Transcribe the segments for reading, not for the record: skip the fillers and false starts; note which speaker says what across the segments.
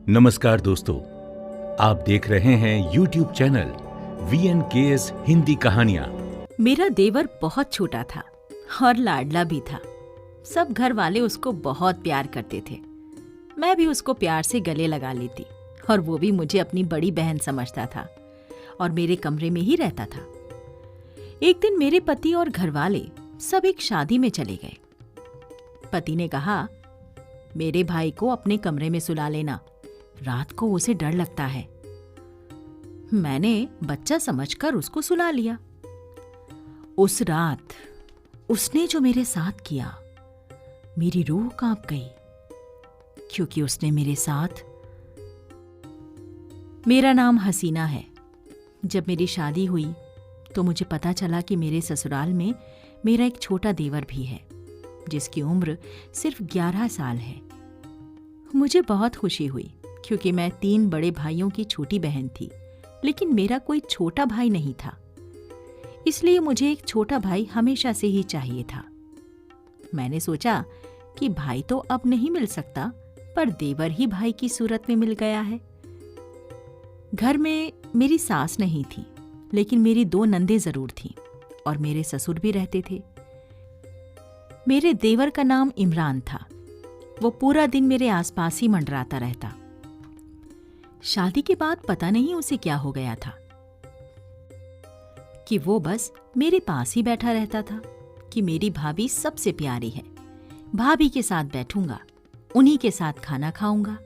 Speaker 1: नमस्कार दोस्तों, आप देख रहे हैं YouTube चैनल VNKS हिंदी कहानियां।
Speaker 2: मेरा देवर बहुत छोटा था और लाडला भी था। सब घर वाले उसको बहुत प्यार करते थे। मैं भी उसको प्यार से गले लगा लेती और वो भी मुझे अपनी बड़ी बहन समझता था और मेरे कमरे में ही रहता था। एक दिन मेरे पति और घरवाले सब एक शादी में चले गए। पति ने कहा, मेरे भाई को अपने कमरे में सुला लेना, रात को उसे डर लगता है। मैंने बच्चा समझकर उसको सुला लिया। उस रात उसने जो मेरे साथ किया, मेरी रूह कांप गई, क्योंकि उसने मेरे साथ। मेरा नाम हसीना है। जब मेरी शादी हुई तो मुझे पता चला कि मेरे ससुराल में मेरा एक छोटा देवर भी है, जिसकी उम्र सिर्फ 11 साल है। मुझे बहुत खुशी हुई, क्योंकि मैं 3 बड़े भाइयों की छोटी बहन थी, लेकिन मेरा कोई छोटा भाई नहीं था। इसलिए मुझे एक छोटा भाई हमेशा से ही चाहिए था। मैंने सोचा कि भाई तो अब नहीं मिल सकता, पर देवर ही भाई की सूरत में मिल गया है। घर में मेरी सास नहीं थी, लेकिन मेरी 2 नंदे जरूर थीं और मेरे ससुर भी रहते थे। मेरे देवर का नाम इमरान था। वो पूरा दिन मेरे आसपास ही मंडराता रहता। शादी के बाद पता नहीं उसे क्या हो गया था कि वो बस मेरे पास ही बैठा रहता था कि मेरी भाभी सबसे प्यारी है, भाभी के साथ बैठूंगा, उन्हीं के साथ खाना खाऊंगा।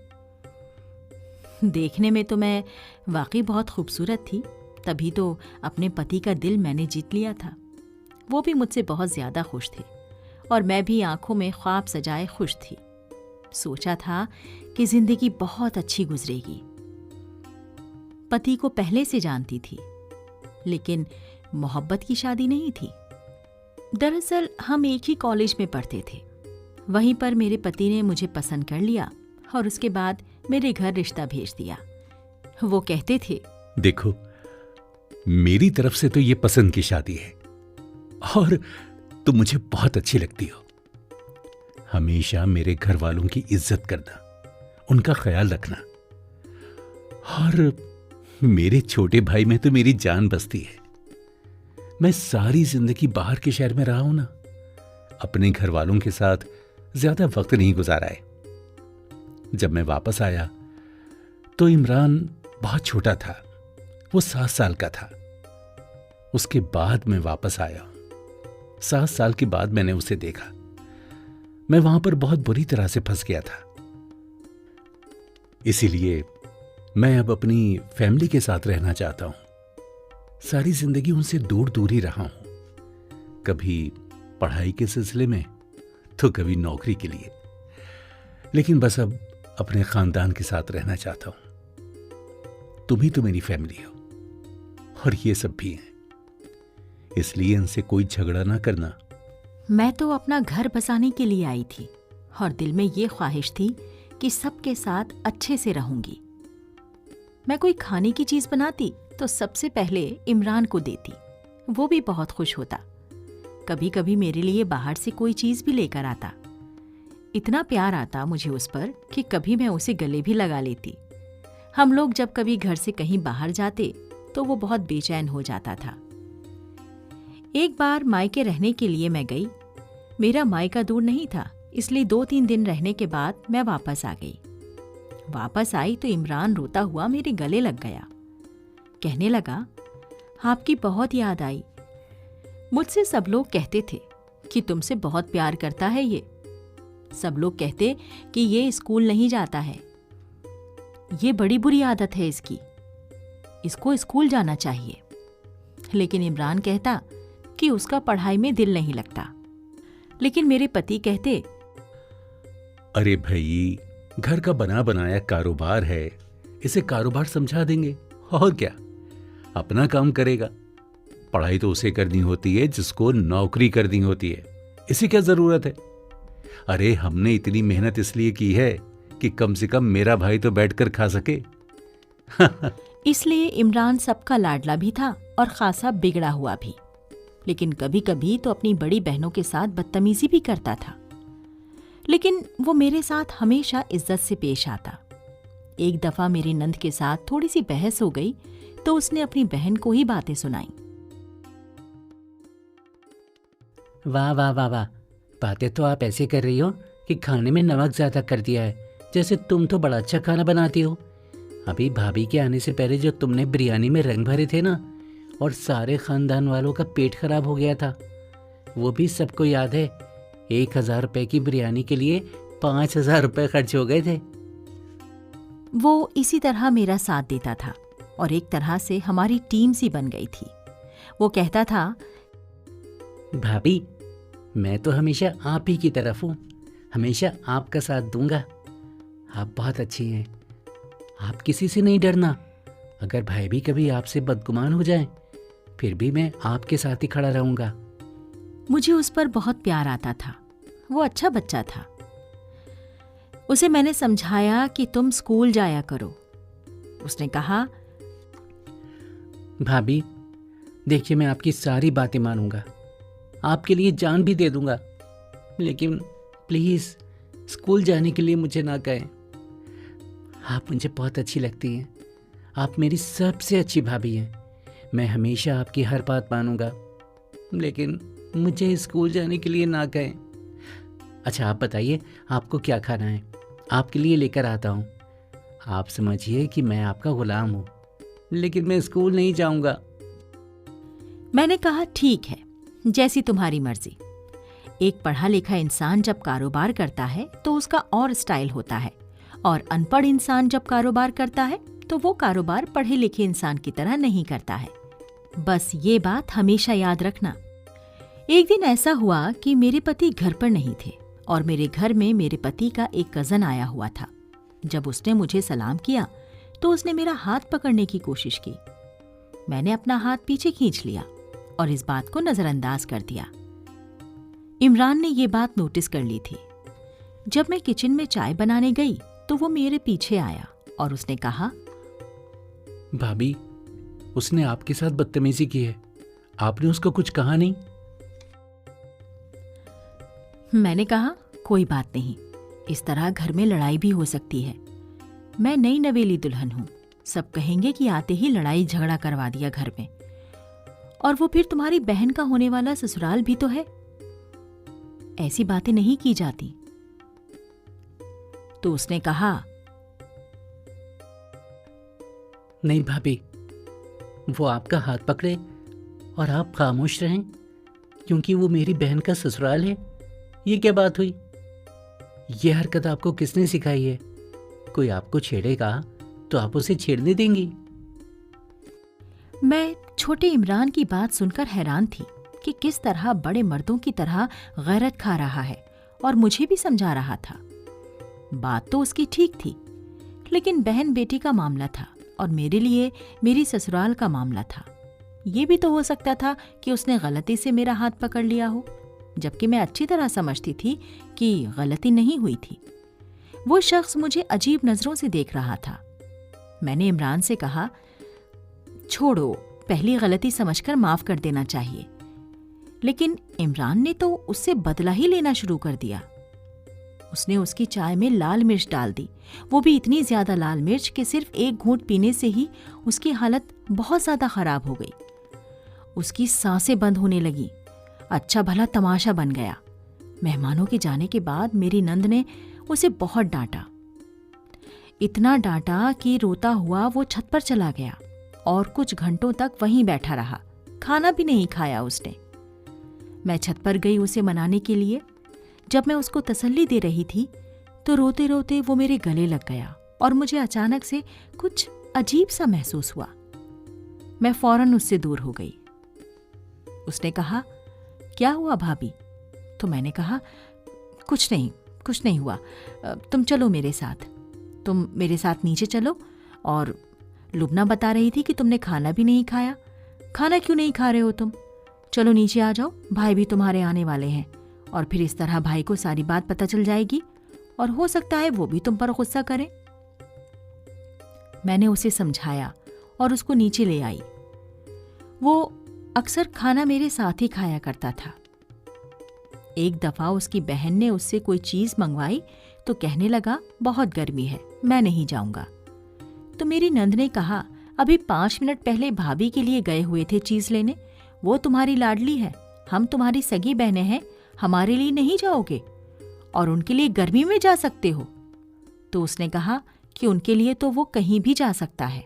Speaker 2: देखने में तो मैं वाकई बहुत खूबसूरत थी, तभी तो अपने पति का दिल मैंने जीत लिया था। वो भी मुझसे बहुत ज्यादा खुश थे और मैं भी आंखों में ख्वाब सजाए खुश थी। सोचा था कि जिंदगी बहुत अच्छी गुजरेगी। पति को पहले से जानती थी, लेकिन मोहब्बत की शादी नहीं थी। दरअसल हम एक ही कॉलेज में पढ़ते थे। वहीं पर मेरे पति ने मुझे पसंद कर लिया और उसके बाद मेरे घर रिश्ता भेज दिया। वो कहते थे,
Speaker 1: देखो, मेरी तरफ से तो ये पसंद की शादी है और तुम मुझे बहुत अच्छी लगती हो। हमेशा मेरे घर वालों की इज्जत करना, उनका ख्याल रखना, और मेरे छोटे भाई में तो मेरी जान बसती है। मैं सारी जिंदगी बाहर के शहर में रहा हूं ना, अपने घर वालों के साथ ज्यादा वक्त नहीं गुजारा है। जब मैं वापस आया तो इमरान बहुत छोटा था, वो 7 साल का था। उसके बाद मैं वापस आया। 7 साल के बाद मैंने उसे देखा। मैं वहां पर बहुत बुरी तरह से फंस गया था। इसीलिए मैं अब अपनी फैमिली के साथ रहना चाहता हूं। सारी जिंदगी उनसे दूर दूर ही रहा हूं, कभी पढ़ाई के सिलसिले में तो कभी नौकरी के लिए, लेकिन बस अब अपने खानदान के साथ रहना चाहता हूं। तुम ही तो मेरी फैमिली हो और ये सब भी हैं, इसलिए इनसे कोई झगड़ा ना करना।
Speaker 2: मैं तो अपना घर बसाने के लिए आई थी और दिल में ये ख्वाहिश थी कि सबके साथ अच्छे से रहूंगी। मैं कोई खाने की चीज बनाती तो सबसे पहले इमरान को देती, वो भी बहुत खुश होता। कभी कभी मेरे लिए बाहर से कोई चीज भी लेकर आता। इतना प्यार आता मुझे उस पर कि कभी मैं उसे गले भी लगा लेती। हम लोग जब कभी घर से कहीं बाहर जाते तो वो बहुत बेचैन हो जाता था। एक बार मायके रहने के लिए मैं गई। मेरा मायका दूर नहीं था, इसलिए 2-3 दिन रहने के बाद मैं वापस आ गई। वापस आई तो इमरान रोता हुआ मेरे गले लग गया। कहने लगा, आपकी बहुत याद आई। मुझसे सब लोग कहते थे कि तुमसे बहुत प्यार करता है ये। सब लोग कहते कि ये स्कूल नहीं जाता है, ये बड़ी बुरी आदत है इसकी, इसको स्कूल जाना चाहिए। लेकिन इमरान कहता कि उसका पढ़ाई में दिल नहीं लगता। लेकिन मेरे पति कहते,
Speaker 1: अरे भाई, घर का बना बनाया कारोबार है, इसे कारोबार समझा देंगे और क्या, अपना काम करेगा। पढ़ाई तो उसे करनी होती है जिसको नौकरी करनी होती है, इसे क्या जरूरत है। अरे हमने इतनी मेहनत इसलिए की है कि कम से कम मेरा भाई तो बैठकर खा सके।
Speaker 2: इसलिए इमरान सबका लाडला भी था और खासा बिगड़ा हुआ भी, लेकिन कभी कभी तो अपनी बड़ी बहनों के साथ बदतमीजी भी करता था। लेकिन वो मेरे साथ हमेशा इज्जत से पेश आता। एक दफा मेरी नंद के साथ थोड़ी सी बहस हो गई तो उसने अपनी बहन को ही बातें सुनाई।
Speaker 3: वाह वाह वाह वाह, बातें तो आप ऐसे कर रही हो कि खाने में नमक ज़्यादा कर दिया है, जैसे तुम तो बड़ा अच्छा खाना बनाती हो। अभी भाभी के आने से पहले जो तुमने बिरयानी में रंग भरे थे ना, और सारे खानदान वालों का पेट खराब हो गया था, वो भी सबको याद है। 1000 रुपये की बिरयानी के लिए 5000 रुपये खर्च हो गए थे।
Speaker 2: वो इसी तरह मेरा साथ देता था और एक तरह से हमारी टीम सी बन गई थी। वो कहता था,
Speaker 3: भाभी मैं तो हमेशा आप ही की तरफ हूँ, हमेशा आपका साथ दूंगा। आप बहुत अच्छी हैं, आप किसी से नहीं डरना। अगर भाई भी कभी आपसे बदगुमान हो जाए फिर भी मैं आपके साथ ही खड़ा रहूंगा।
Speaker 2: मुझे उस पर बहुत प्यार आता था। वो अच्छा बच्चा था। उसे मैंने समझाया कि तुम स्कूल जाया करो। उसने कहा,
Speaker 3: भाभी देखिए, मैं आपकी सारी बातें मानूंगा, आपके लिए जान भी दे दूंगा, लेकिन प्लीज़ स्कूल जाने के लिए मुझे ना कहें। आप मुझे बहुत अच्छी लगती हैं, आप मेरी सबसे अच्छी भाभी हैं। मैं हमेशा आपकी हर बात मानूंगा, लेकिन मुझे स्कूल जाने के लिए ना कहें। अच्छा आप बताइए, आपको क्या खाना है? आपके लिए लेकर आता हूँ। आप समझिए कि मैं आपका गुलाम हूँ, लेकिन मैं स्कूल नहीं जाऊंगा।
Speaker 2: मैंने कहा, ठीक है, जैसी तुम्हारी मर्जी। एक पढ़ा लिखा इंसान जब कारोबार करता है तो उसका और स्टाइल होता है, और अनपढ़ इंसान जब कारोबार करता है तो वो कारोबार पढ़े लिखे इंसान की तरह नहीं करता है। बस ये बात हमेशा याद रखना। एक दिन ऐसा हुआ कि मेरे पति घर पर नहीं थे और मेरे घर में मेरे पति का एक कजन आया हुआ था। जब उसने मुझे सलाम किया तो उसने मेरा हाथ पकड़ने की कोशिश की। मैंने अपना हाथ पीछे खींच लिया और इस बात को नजरअंदाज कर दिया। इमरान ने ये बात नोटिस कर ली थी। जब मैं किचन में चाय बनाने गई तो वो मेरे पीछे आया और उसने कहा,
Speaker 1: भाभी उसने आपके साथ बदतमीजी की है, आपने उसको कुछ कहा नहीं?
Speaker 2: मैंने कहा, कोई बात नहीं, इस तरह घर में लड़ाई भी हो सकती है। मैं नई नवेली दुल्हन हूं, सब कहेंगे कि आते ही लड़ाई झगड़ा करवा दिया घर में, और वो फिर तुम्हारी बहन का होने वाला ससुराल भी तो है। ऐसी बातें नहीं की जाती। तो उसने कहा,
Speaker 3: नहीं भाभी, वो आपका हाथ पकड़े और आप खामोश रहें क्योंकि वो मेरी बहन का ससुराल है। ये क्या बात हुई? ये हरकत आपको किसने सिखाई है? कोई आपको छेड़ेगा तो आप उसे छेड़ने देंगी?
Speaker 2: मैं छोटे इमरान की बात सुनकर हैरान थी कि किस तरह बड़े मर्दों की तरह गैरत खा रहा है और मुझे भी समझा रहा था। बात तो उसकी ठीक थी, लेकिन बहन बेटी का मामला था और मेरे लिए मेरी ससुराल का मामला था। ये भी तो हो सकता था कि उसने गलती से मेरा हाथ पकड़ लिया हो, जबकि मैं अच्छी तरह समझती थी कि गलती नहीं हुई थी। वो शख्स मुझे अजीब नजरों से देख रहा था। मैंने इमरान से कहा, छोड़ो, पहली गलती समझकर माफ कर देना चाहिए। लेकिन इमरान ने तो उससे बदला ही लेना शुरू कर दिया। उसने उसकी चाय में लाल मिर्च डाल दी, वो भी इतनी ज्यादा लाल मिर्च कि सिर्फ एक घूंट पीने से ही उसकी हालत बहुत ज्यादा खराब हो गई। उसकी सांसें बंद होने लगी। अच्छा भला तमाशा बन गया। मेहमानों के जाने के बाद मेरी नंद ने उसे बहुत डांटा, इतना डांटा कि रोता हुआ वो छत पर चला गया और कुछ घंटों तक वहीं बैठा रहा। खाना भी नहीं खाया उसने। मैं छत पर गई उसे मनाने के लिए। जब मैं उसको तसल्ली दे रही थी तो रोते रोते वो मेरे गले लग गया और मुझे अचानक से कुछ अजीब सा महसूस हुआ। मैं फौरन उससे दूर हो गई। उसने कहा, क्या हुआ भाभी? तो मैंने कहा, कुछ नहीं हुआ। तुम चलो मेरे साथ, तुम मेरे साथ नीचे चलो। और लुबना बता रही थी कि तुमने खाना भी नहीं खाया। खाना क्यों नहीं खा रहे हो तुम? चलो नीचे आ जाओ, भाई भी तुम्हारे आने वाले हैं, और फिर इस तरह भाई को सारी बात पता चल जाएगी और हो सकता है वो भी तुम पर गुस्सा करे। मैंने उसे समझाया और उसको नीचे ले आई। वो अक्सर खाना मेरे साथ ही खाया करता था। एक दफा उसकी बहन ने उससे कोई चीज मंगवाई तो कहने लगा, बहुत गर्मी है, मैं नहीं जाऊंगा। तो मेरी नंद ने कहा, अभी 5 मिनट पहले भाभी के लिए गए हुए थे चीज लेने। वो तुम्हारी लाडली है, हम तुम्हारी सगी बहनें हैं, हमारे लिए नहीं जाओगे और उनके लिए गर्मी में जा सकते हो। तो उसने कहा कि उनके लिए तो वो कहीं भी जा सकता है,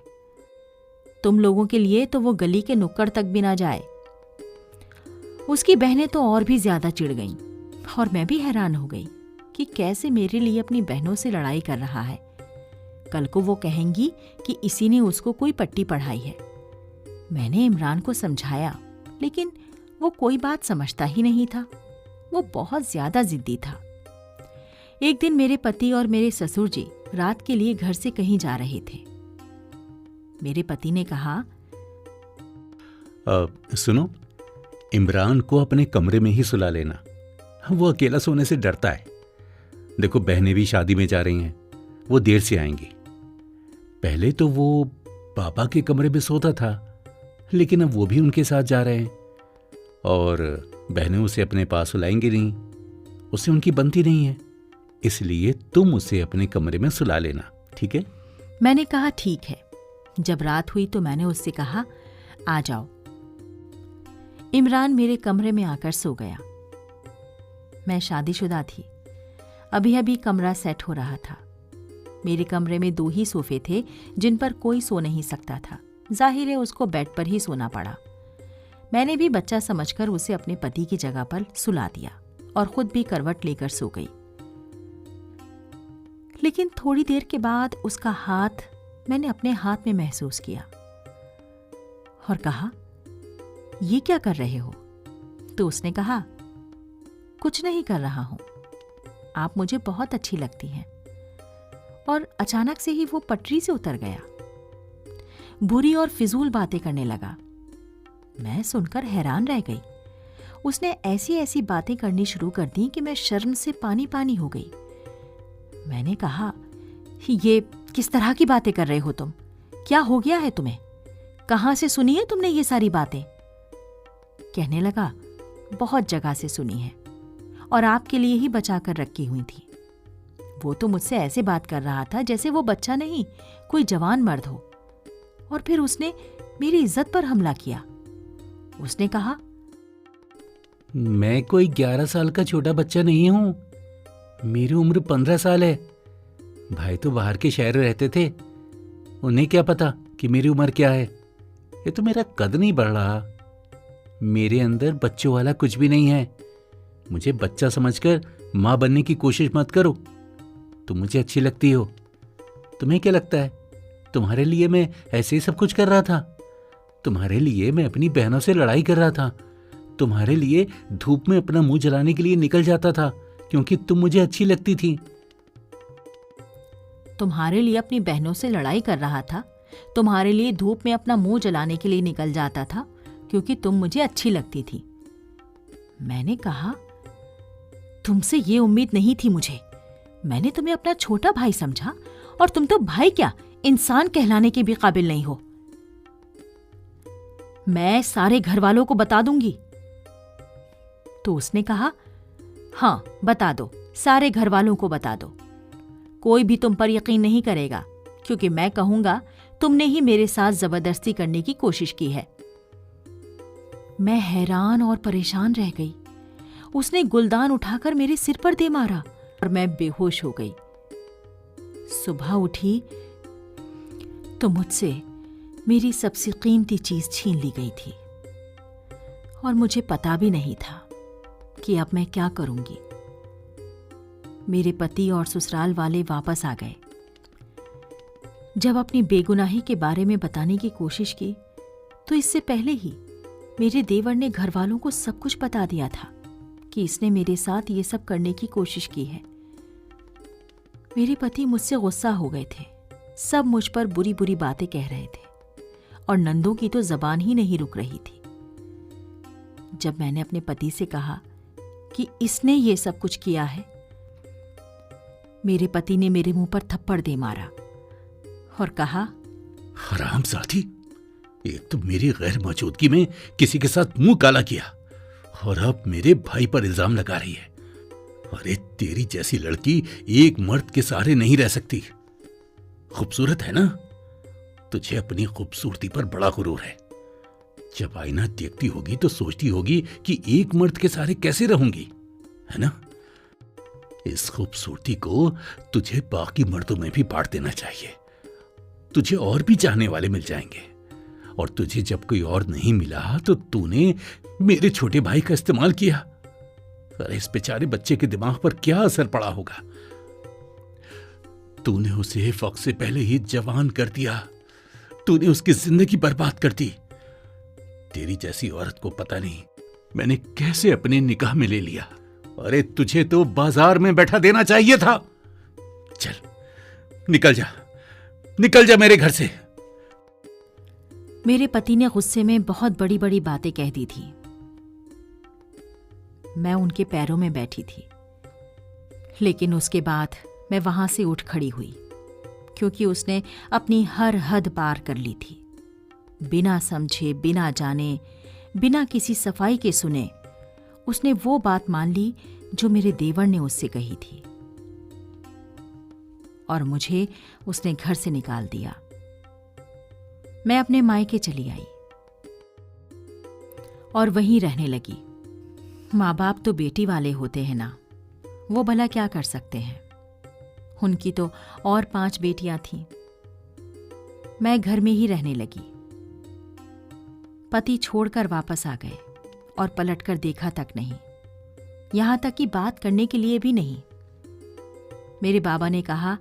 Speaker 2: तुम लोगों के लिए तो वो गली के नुक्कड़ तक भी ना जाए। उसकी बहनें तो और भी ज्यादा चिढ़ गईं और मैं भी हैरान हो गई कि कैसे मेरे लिए अपनी बहनों से लड़ाई कर रहा है। कल को वो कहेंगी कि इसी ने उसको कोई पट्टी पढ़ाई है। मैंने इमरान को समझाया, लेकिन वो कोई बात समझता ही नहीं था। वो बहुत ज्यादा जिद्दी था। एक दिन मेरे पति और मेरे ससुर जी रात के लिए घर से कहीं जा रहे थे। मेरे पति ने कहा,
Speaker 1: सुनो, इमरान को अपने कमरे में ही सुला लेना, वो अकेला सोने से डरता है। देखो, बहनें भी शादी में जा रही हैं, वो देर से आएंगी। पहले तो वो पापा के कमरे में सोता था, लेकिन अब वो भी उनके साथ जा रहे हैं और बहनें उसे अपने पास सुलाएंगी नहीं, उससे उनकी बनती नहीं है। इसलिए तुम उसे अपने कमरे में सुला लेना, ठीक है?
Speaker 2: मैंने कहा ठीक है। जब रात हुई तो मैंने उससे कहा, आ जाओ। इमरान मेरे कमरे में आकर सो गया। मैं शादीशुदा थी, अभी अभी कमरा सेट हो रहा था। मेरे कमरे में 2 ही सोफे थे जिन पर कोई सो नहीं सकता था। जाहिर है उसको बेड पर ही सोना पड़ा। मैंने भी बच्चा समझकर उसे अपने पति की जगह पर सुला दिया और खुद भी करवट लेकर सो गई। लेकिन थोड़ी देर के बाद उसका हाथ मैंने अपने हाथ में महसूस किया और कहा, ये क्या कर रहे हो? तो उसने कहा, कुछ नहीं कर रहा हूं, आप मुझे बहुत अच्छी लगती हैं। और अचानक से ही वो पटरी से उतर गया। बुरी और फिजूल बातें करने लगा। मैं सुनकर हैरान रह गई। उसने ऐसी ऐसी बातें करनी शुरू कर दी कि मैं शर्म से पानी पानी हो गई। मैंने कहा, ये किस तरह की बातें कर रहे हो तुम? क्या हो गया है तुम्हें? कहां से सुनी है तुमने ये सारी बातें? कहने लगा, बहुत जगह से सुनी है और आपके लिए ही बचा कर रखी हुई थी। वो तो मुझसे ऐसे बात कर रहा था जैसे वो बच्चा नहीं, कोई जवान मर्द हो। और फिर उसने मेरी इज्जत पर हमला किया। उसने कहा,
Speaker 3: मैं कोई 11 साल का छोटा बच्चा नहीं हूं, मेरी उम्र 15 साल है। भाई तो बाहर के शहर रहते थे, उन्हें क्या पता कि मेरी उम्र क्या है। ये तो मेरा कद नहीं बढ़ रहा। मेरे अंदर बच्चों वाला कुछ भी नहीं है। मुझे बच्चा समझकर मां बनने की कोशिश मत करो। तुम मुझे अच्छी लगती हो। तुम्हें क्या लगता है तुम्हारे लिए मैं ऐसे ही सब कुछ कर रहा था? तुम्हारे लिए मैं अपनी बहनों से लड़ाई कर रहा था। तुम्हारे लिए धूप में अपना मुंह जलाने के लिए निकल जाता था क्योंकि तुम मुझे अच्छी लगती थी।
Speaker 2: तुम्हारे लिए अपनी बहनों से लड़ाई कर रहा था, तुम्हारे लिए धूप में अपना मुंह जलाने के लिए निकल जाता था क्योंकि तुम मुझे अच्छी लगती थी। मैंने कहा, तुमसे ये उम्मीद नहीं थी मुझे। मैंने तुम्हें अपना छोटा भाई समझा और तुम तो भाई क्या, इंसान कहलाने के भी काबिल नहीं हो। मैं सारे घर वालों को बता दूंगी। तो उसने कहा, हां बता दो, सारे घर वालों को बता दो। कोई भी तुम पर यकीन नहीं करेगा क्योंकि मैं कहूंगा तुमने ही मेरे साथ जबरदस्ती करने की कोशिश की है। मैं हैरान और परेशान रह गई। उसने गुलदान उठाकर मेरे सिर पर दे मारा और मैं बेहोश हो गई। सुबह उठी तो मुझसे मेरी सबसे कीमती चीज छीन ली गई थी और मुझे पता भी नहीं था कि अब मैं क्या करूंगी। मेरे पति और ससुराल वाले वापस आ गए। जब अपनी बेगुनाही के बारे में बताने की कोशिश की तो इससे पहले ही मेरे देवर ने घर वालों को सब कुछ बता दिया था कि इसने मेरे साथ ये सब करने की कोशिश की है। मेरे पति मुझसे गुस्सा हो गए थे। सब मुझ पर बुरी बुरी बातें कह रहे थे और नंदों की तो जबान ही नहीं रुक रही थी। जब मैंने अपने पति से कहा कि इसने ये सब कुछ किया है, मेरे पति ने मेरे मुंह पर थप्पड़ दे मारा और कहा,
Speaker 1: हरामजादी, एक तो मेरी गैर मौजूदगी में किसी के साथ मुंह काला किया और अब मेरे भाई पर इल्जाम लगा रही है। अरे तेरी जैसी लड़की एक मर्द के सहारे नहीं रह सकती। खूबसूरत है ना, तुझे अपनी खूबसूरती पर बड़ा गुरूर है। जब आईना देखती होगी तो सोचती होगी कि एक मर्द के सहारे कैसे रहूंगी, है ना? इस खूबसूरती को तुझे बाकी मर्दों में भी बांट देना चाहिए। तुझे और भी चाहने वाले मिल जाएंगे, और तुझे जब कोई और नहीं मिला तो तूने मेरे छोटे भाई का इस्तेमाल किया। अरे इस बेचारे बच्चे के दिमाग पर क्या असर पड़ा होगा। तूने उसे वक्त से पहले ही जवान कर दिया। तूने उसकी जिंदगी बर्बाद कर दी। तेरी जैसी औरत को पता नहीं मैंने कैसे अपने निकाह में ले लिया। अरे तुझे तो बाजार में बैठा देना चाहिए था। चल निकल जा मेरे घर से।
Speaker 2: मेरे पति ने गुस्से में बहुत बड़ी बड़ी बातें कह दी थी। मैं उनके पैरों में बैठी थी, लेकिन उसके बाद मैं वहां से उठ खड़ी हुई, क्योंकि उसने अपनी हर हद पार कर ली थी। बिना समझे, बिना जाने, बिना किसी सफाई के सुने उसने वो बात मान ली जो मेरे देवर ने उससे कही थी, और मुझे उसने घर से निकाल दिया। मैं अपने मायके चली आई और वहीं रहने लगी। माँ बाप तो बेटी वाले होते हैं ना, वो भला क्या कर सकते हैं। उनकी तो और 5 बेटियां थीं। मैं घर में ही रहने लगी। पति छोड़कर वापस आ गए और पलटकर देखा तक नहीं, यहां तक कि बात करने के लिए भी नहीं। मेरे बाबा ने कहा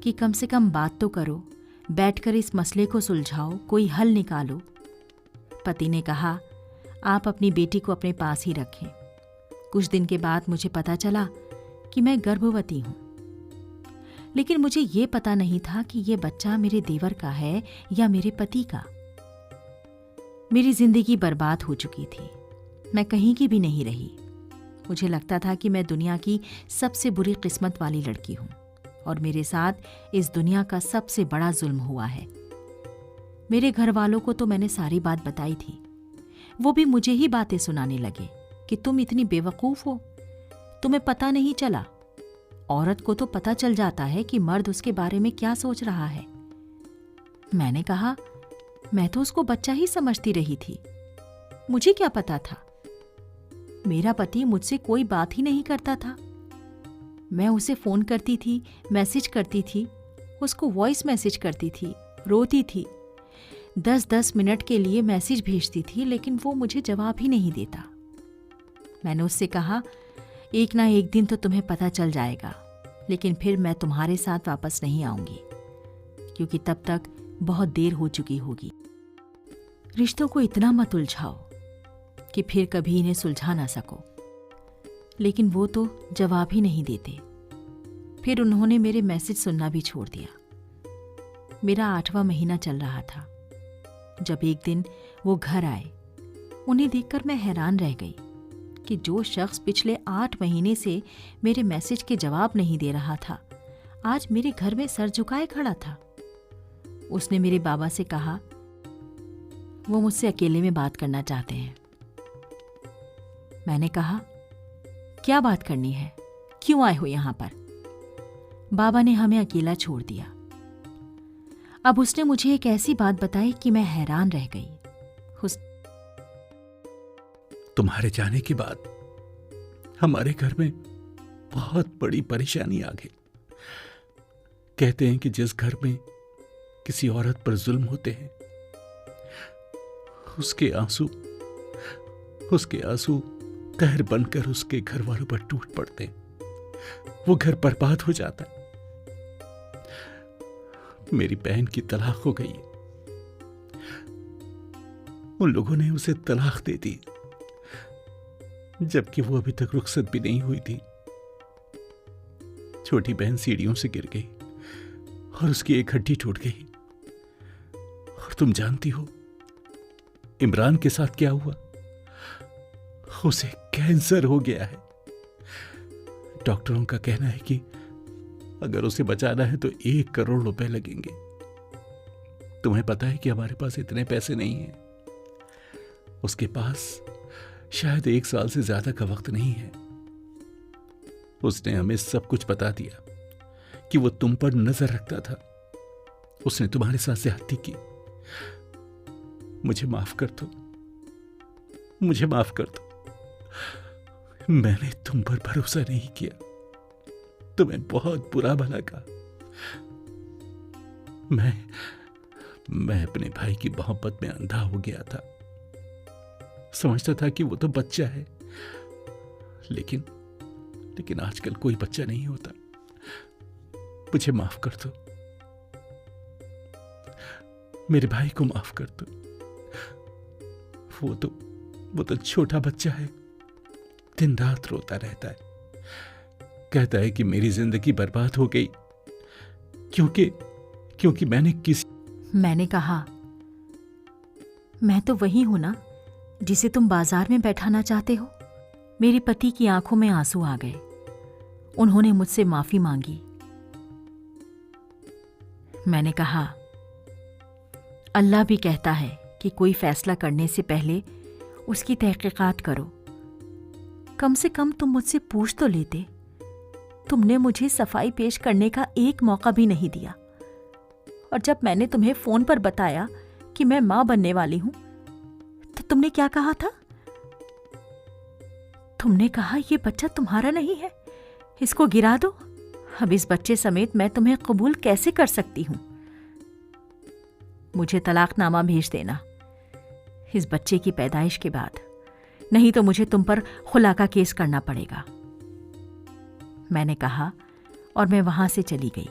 Speaker 2: कि कम से कम बात तो करो, बैठकर इस मसले को सुलझाओ, कोई हल निकालो। पति ने कहा आप अपनी बेटी को अपने पास ही रखें। कुछ दिन के बाद मुझे पता चला कि मैं गर्भवती हूं, लेकिन मुझे ये पता नहीं था कि ये बच्चा मेरे देवर का है या मेरे पति का। मेरी जिंदगी बर्बाद हो चुकी थी। मैं कहीं की भी नहीं रही। मुझे लगता था कि मैं दुनिया की सबसे बुरी किस्मत वाली लड़की हूं, और मेरे साथ इस दुनिया का सबसे बड़ा जुल्म हुआ है। मेरे घर वालों को तो मैंने सारी बात बताई थी। वो भी मुझे ही बातें सुनाने लगे कि तुम इतनी बेवकूफ हो, तुम्हें पता नहीं चला। औरत को तो पता चल जाता है कि मर्द उसके बारे में क्या सोच रहा है। मैंने कहा मैं तो उसको बच्चा ही समझती रही थी, मुझे क्या पता था। मेरा पति मुझसे कोई बात ही नहीं करता था। मैं उसे फोन करती थी, मैसेज करती थी, उसको वॉइस मैसेज करती थी, रोती थी। 10-10 मिनट के लिए मैसेज भेजती थी, लेकिन वो मुझे जवाब ही नहीं देता। मैंने उससे कहा एक ना एक दिन तो तुम्हें पता चल जाएगा, लेकिन फिर मैं तुम्हारे साथ वापस नहीं आऊंगी, क्योंकि तब तक बहुत देर हो चुकी होगी। रिश्तों को इतना मत उलझाओ कि फिर कभी इन्हें सुलझा ना सको। लेकिन वो तो जवाब ही नहीं देते। फिर उन्होंने मेरे मैसेज सुनना भी छोड़ दिया। मेरा 8वां महीना चल रहा था जब एक दिन वो घर आए। उन्हें देखकर मैं हैरान रह गई कि जो शख्स पिछले 8 महीने से मेरे मैसेज के जवाब नहीं दे रहा था, आज मेरे घर में सर झुकाए खड़ा था। उसने मेरे बाबा से कहा वो मुझसे अकेले में बात करना चाहते हैं। मैंने कहा क्या बात करनी है, क्यों आए हो यहां पर? बाबा ने हमें अकेला छोड़ दिया। अब उसने मुझे एक ऐसी बात बताई कि मैं हैरान रह गई।
Speaker 1: तुम्हारे जाने के बाद हमारे घर में बहुत बड़ी परेशानी आ गई। कहते हैं कि जिस घर में किसी औरत पर जुल्म होते हैं, उसके आंसू कहर बनकर उसके घर वालों पर टूट पड़ते हैं। वो घर बर्बाद हो जाता है। मेरी बहन की तलाक हो गई। उन लोगों ने उसे तलाक दे दी, जबकि वो अभी तक रुखसत भी नहीं हुई थी। छोटी बहन सीढ़ियों से गिर गई और उसकी एक हड्डी टूट गई। और तुम जानती हो इमरान के साथ क्या हुआ? उसे कैंसर हो गया है। डॉक्टरों का कहना है कि अगर उसे बचाना है तो 1 करोड़ रुपए लगेंगे। तुम्हें पता है कि हमारे पास इतने पैसे नहीं हैं। उसके पास शायद 1 साल से ज्यादा का वक्त नहीं है। उसने हमें सब कुछ बता दिया कि वो तुम पर नजर रखता था उसने तुम्हारे साथ ज्यादती की। मुझे माफ कर दो, मुझे माफ कर दो। मैंने तुम पर भरोसा नहीं किया, तुम्हें बहुत बुरा भला कहा। मैं अपने भाई की मोहब्बत में अंधा हो गया था। समझता था कि वो तो बच्चा है, लेकिन आजकल कोई बच्चा नहीं होता। मुझे माफ कर दो, मेरे भाई को माफ कर दो। वो तो छोटा बच्चा है, दिन रात रोता रहता है, कहता है कि मेरी जिंदगी बर्बाद हो गई क्योंकि
Speaker 2: मैंने कहा, मैं तो वही हूं ना जिसे तुम बाजार में बैठाना चाहते हो। मेरे पति की आंखों में आंसू आ गए। उन्होंने मुझसे माफी मांगी। मैंने कहा, अल्लाह भी कहता है कि कोई फैसला करने से पहले उसकी तहकीकात करो। कम से कम तुम मुझसे पूछ तो लेते। तुमने मुझे सफाई पेश करने का एक मौका भी नहीं दिया। और जब मैंने तुम्हें फोन पर बताया कि मैं मां बनने वाली हूं, तो तुमने क्या कहा था? तुमने कहा, ये बच्चा तुम्हारा नहीं है, इसको गिरा दो। अब इस बच्चे समेत मैं तुम्हें कबूल कैसे कर सकती हूं? मुझे तलाकनामा भेज देना इस बच्चे की पैदाइश के बाद, नहीं तो मुझे तुम पर खुला का केस करना पड़ेगा। मैंने कहा और मैं वहां से चली गई।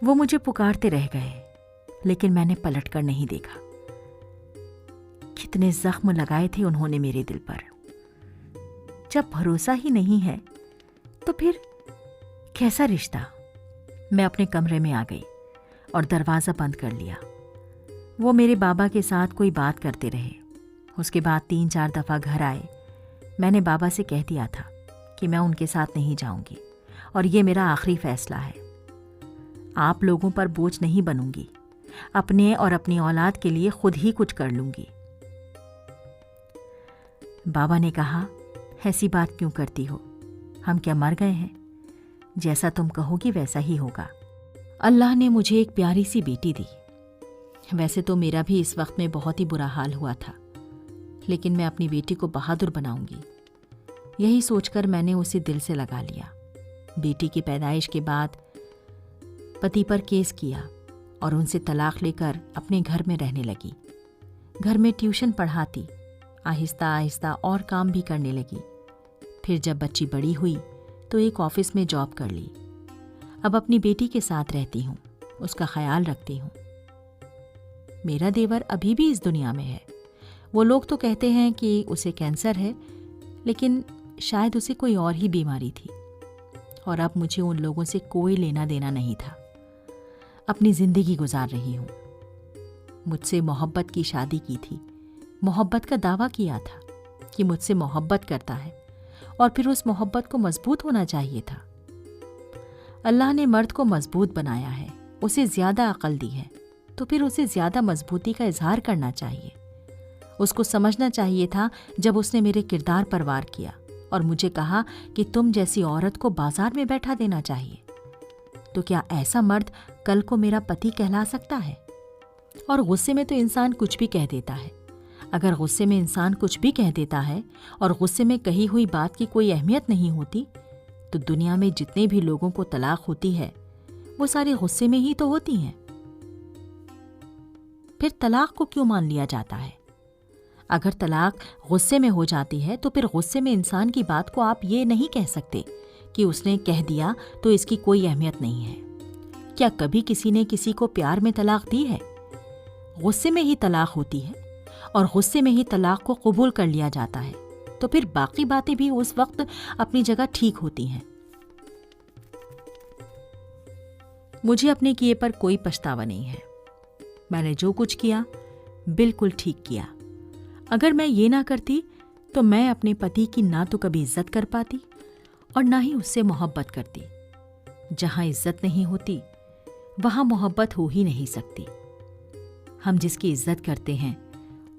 Speaker 2: वो मुझे पुकारते रह गए, लेकिन मैंने पलटकर नहीं देखा। कितने जख्म लगाए थे उन्होंने मेरे दिल पर। जब भरोसा ही नहीं है तो फिर कैसा रिश्ता? मैं अपने कमरे में आ गई और दरवाजा बंद कर लिया। वो मेरे बाबा के साथ कोई बात करते रहे। उसके बाद 3-4 दफा घर आए। मैंने बाबा से कह दिया था कि मैं उनके साथ नहीं जाऊंगी और ये मेरा आखिरी फैसला है। आप लोगों पर बोझ नहीं बनूंगी, अपने और अपनी औलाद के लिए खुद ही कुछ कर लूंगी। बाबा ने कहा, ऐसी बात क्यों करती हो? हम क्या मर गए हैं? जैसा तुम कहोगी वैसा ही होगा। अल्लाह ने मुझे एक प्यारी सी बेटी दी। वैसे तो मेरा भी इस वक्त में बहुत ही बुरा हाल हुआ था, लेकिन मैं अपनी बेटी को बहादुर बनाऊंगी, यही सोचकर मैंने उसे दिल से लगा लिया। बेटी की पैदाइश के बाद पति पर केस किया और उनसे तलाक लेकर अपने घर में रहने लगी। घर में ट्यूशन पढ़ाती, आहिस्ता आहिस्ता और काम भी करने लगी। फिर जब बच्ची बड़ी हुई तो एक ऑफिस में जॉब कर ली। अब अपनी बेटी के साथ रहती हूँ, उसका ख्याल रखती हूँ। मेरा देवर अभी भी इस दुनिया में है। वो लोग तो कहते हैं कि उसे कैंसर है, लेकिन शायद उसे कोई और ही बीमारी थी। और अब मुझे उन लोगों से कोई लेना देना नहीं था। अपनी जिंदगी गुजार रही हूँ। मुझसे मोहब्बत की शादी की थी, मोहब्बत का दावा किया था कि मुझसे मोहब्बत करता है, और फिर उस मोहब्बत को मजबूत होना चाहिए था। अल्लाह ने मर्द को मजबूत बनाया है, उसे ज्यादा अक्ल दी है, तो फिर उसे ज्यादा मजबूती का इजहार करना चाहिए। उसको समझना चाहिए था जब उसने मेरे किरदार पर वार किया और मुझे कहा कि तुम जैसी औरत को बाजार में बैठा देना चाहिए। तो क्या ऐसा मर्द कल को मेरा पति कहला सकता है? और गुस्से में तो इंसान कुछ भी कह देता है। अगर गुस्से में इंसान कुछ भी कह देता है और गुस्से में कही हुई बात की कोई अहमियत नहीं होती, तो दुनिया में जितने भी लोगों को तलाक होती है वो सारे गुस्से में ही तो होती हैं। फिर तलाक को क्यों मान लिया जाता है? अगर तलाक गुस्से में हो जाती है तो फिर गुस्से में इंसान की बात को आप ये नहीं कह सकते कि उसने कह दिया तो इसकी कोई अहमियत नहीं है। क्या कभी किसी ने किसी को प्यार में तलाक दी है? गुस्से में ही तलाक होती है और गुस्से में ही तलाक को कबूल कर लिया जाता है, तो फिर बाकी बातें भी उस वक्त अपनी जगह ठीक होती हैं। मुझे अपने किए पर कोई पछतावा नहीं है। मैंने जो कुछ किया बिल्कुल ठीक किया। अगर मैं ये ना करती तो मैं अपने पति की ना तो कभी इज्जत कर पाती और ना ही उससे मोहब्बत करती। जहां इज्जत नहीं होती वहां मोहब्बत हो ही नहीं सकती। हम जिसकी इज्जत करते हैं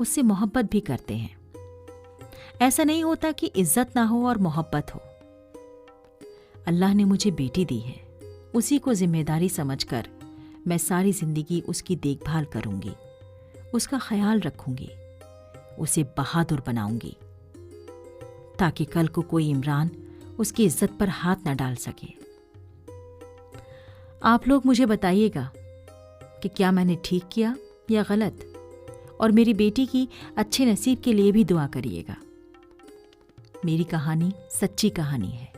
Speaker 2: उससे मोहब्बत भी करते हैं। ऐसा नहीं होता कि इज्जत ना हो और मोहब्बत हो। अल्लाह ने मुझे बेटी दी है, उसी को जिम्मेदारी समझकर मैं सारी जिंदगी उसकी देखभाल करूंगी, उसका ख्याल रखूंगी, उसे बहादुर बनाऊंगी, ताकि कल को कोई इमरान उसकी इज्जत पर हाथ न डाल सके। आप लोग मुझे बताइएगा कि क्या मैंने ठीक किया या गलत, और मेरी बेटी की अच्छे नसीब के लिए भी दुआ करिएगा। मेरी कहानी सच्ची कहानी है।